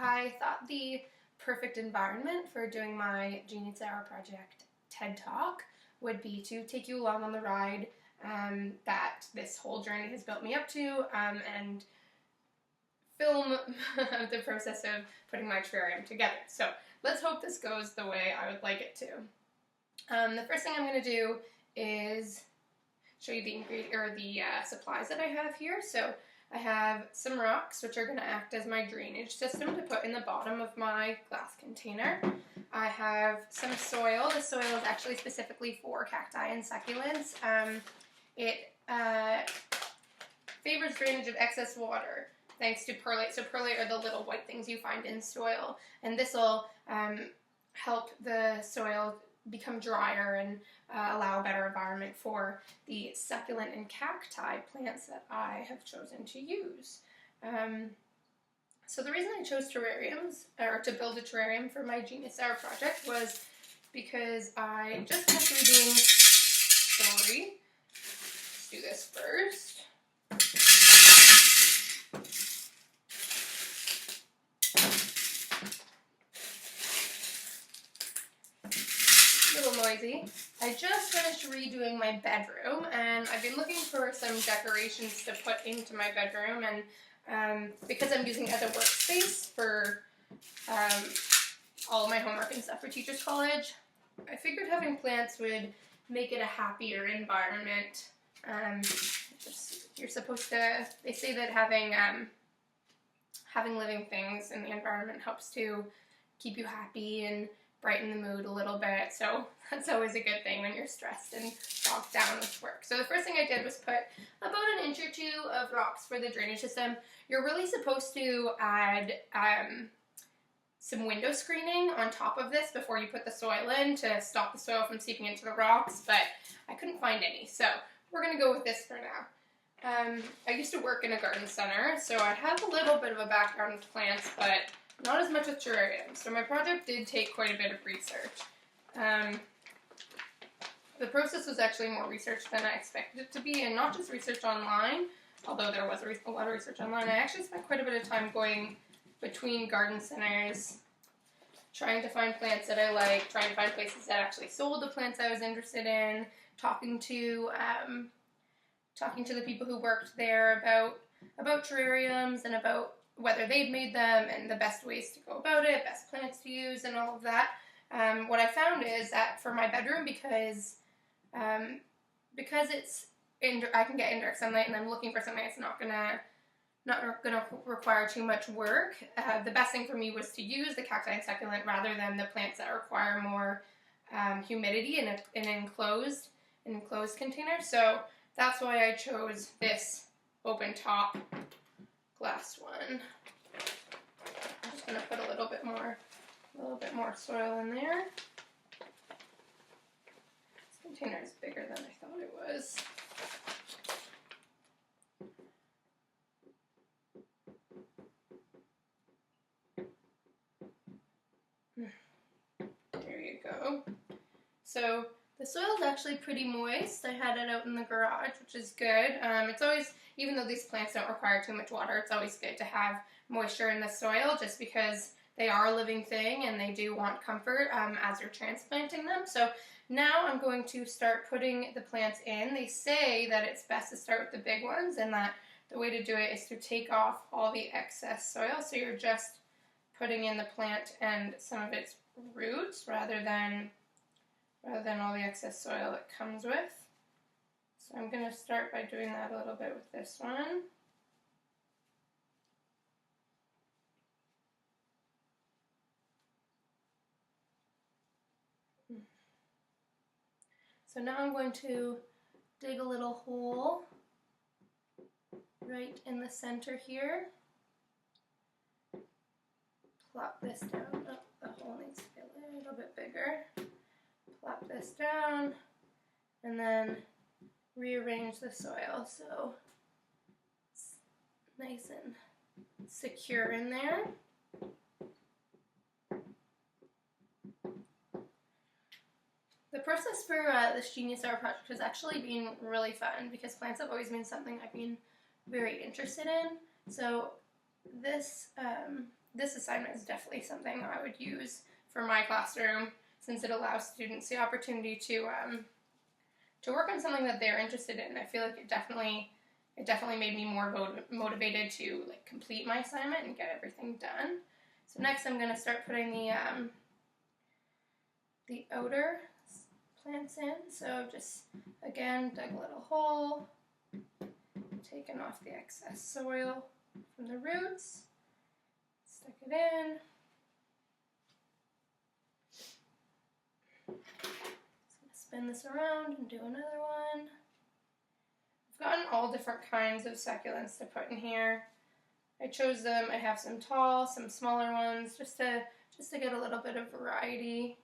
I thought the perfect environment for doing my Genius Hour Project TED Talk would be to take you along on the ride that this whole journey has built me up to, and film the process of putting my terrarium together. So let's hope this goes the way I would like it to. The first thing I'm going to do is show you the supplies that I have here. So I have some rocks, which are going to act as my drainage system to put in the bottom of my glass container. I have some soil. The soil is actually specifically for cacti and succulents. It favors drainage of excess water thanks to perlite. So perlite are the little white things you find in soil, and this will help the soil become drier and allow a better environment for the succulent and cacti plants that I have chosen to use. So the reason I chose terrariums, or to build a terrarium for my Genius Hour project, was because I just finished reading, sorry, let's do this first. Noisy. I just finished redoing my bedroom, and I've been looking for some decorations to put into my bedroom, and because I'm using it as a workspace for all of my homework and stuff for Teachers College, I figured having plants would make it a happier environment. You're supposed to, they say that having living things in the environment helps to keep you happy and brighten the mood a little bit, so that's always a good thing when you're stressed and bogged down with work. So the first thing I did was put about an inch or two of rocks for the drainage system. You're really supposed to add some window screening on top of this before you put the soil in to stop the soil from seeping into the rocks, but I couldn't find any, so we're going to go with this for now. I used to work in a garden center, so I have a little bit of a background with plants, but not as much with terrariums. So my project did take quite a bit of research. The process was actually more research than I expected it to be, and not just research online, although there was a lot of research online. I actually spent quite a bit of time going between garden centers, trying to find plants that I like, trying to find places that actually sold the plants I was interested in, talking to the people who worked there about terrariums and about whether they'd made them and the best ways to go about it, best plants to use, and all of that. What I found is that for my bedroom, because it's I can get indirect sunlight, and I'm looking for something that's not gonna require too much work. The best thing for me was to use the cacti and succulent rather than the plants that require more humidity in an enclosed container. So that's why I chose this open top glass one. I'm just going to put a little bit more soil in there. This container is bigger than I thought it was. There you go. So the soil is actually pretty moist. I had it out in the garage, which is good. It's always, even though these plants don't require too much water, it's always good to have moisture in the soil just because they are a living thing and they do want comfort as you're transplanting them. So now I'm going to start putting the plants in. They say that it's best to start with the big ones, and that the way to do it is to take off all the excess soil. So you're just putting in the plant and some of its roots rather than all the excess soil it comes with. So I'm going to start by doing that a little bit with this one. So now I'm going to dig a little hole right in the center here. Plop this down. Oh, the hole needs to be a little bit bigger. Plop this down and then rearrange the soil so it's nice and secure in there. The process for this Genius Hour project has actually been really fun because plants have always been something I've been very interested in. So this this assignment is definitely something I would use for my classroom, since it allows students the opportunity to work on something that they're interested in. I feel like it definitely made me more motivated to like complete my assignment and get everything done. So next I'm going to start putting the outer plants in. So just again dug a little hole, taken off the excess soil from the roots, stick it in. Spin this around and do another one. I've gotten all different kinds of succulents to put in here. I chose them. I have some tall, some smaller ones, just to get a little bit of variety.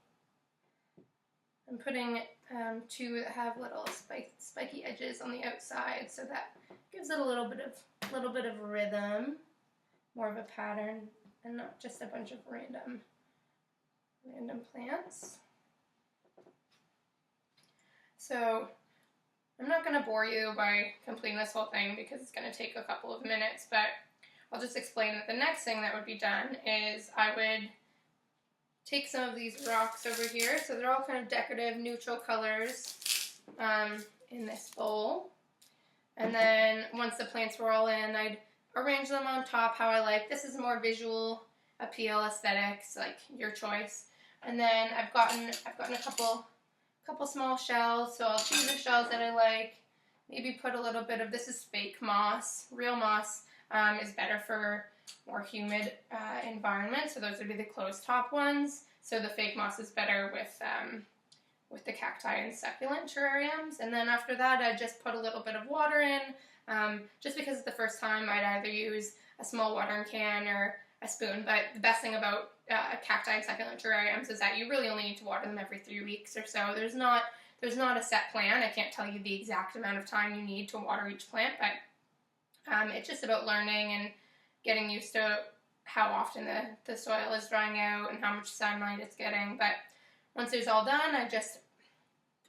I'm putting two that have little spiky edges on the outside, so that gives it a little bit of rhythm, more of a pattern, and not just a bunch of random plants. So I'm not going to bore you by completing this whole thing because it's going to take a couple of minutes, but I'll just explain that the next thing that would be done is I would take some of these rocks over here. So they're all kind of decorative, neutral colors in this bowl. And then once the plants were all in, I'd arrange them on top how I like. This is more visual appeal, aesthetics, like your choice. And then I've gotten a couple small shells, so I'll choose the shells that I like. Maybe put a little bit of, this is fake moss. Real moss is better for more humid environments, so those would be the closed top ones. So the fake moss is better with the cacti and succulent terrariums. And then after that, I just put a little bit of water in, just because it's the first time. I'd either use a small watering can or a spoon, but the best thing about cacti and succulent terrariums is that you really only need to water them every 3 weeks or so. There's not a set plan. I can't tell you the exact amount of time you need to water each plant, but it's just about learning and getting used to how often the soil is drying out and how much sunlight it's getting. But once it's all done, I just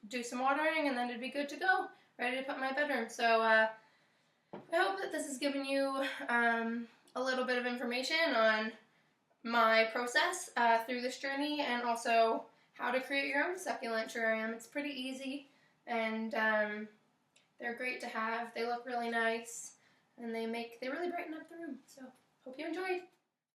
do some watering and then it'd be good to go, ready to put in my bedroom. So I hope that this has given you a little bit of information on my process through this journey, and also how to create your own succulent terrarium. It's pretty easy, and they're great to have. They look really nice, and they really brighten up the room. So hope you enjoyed.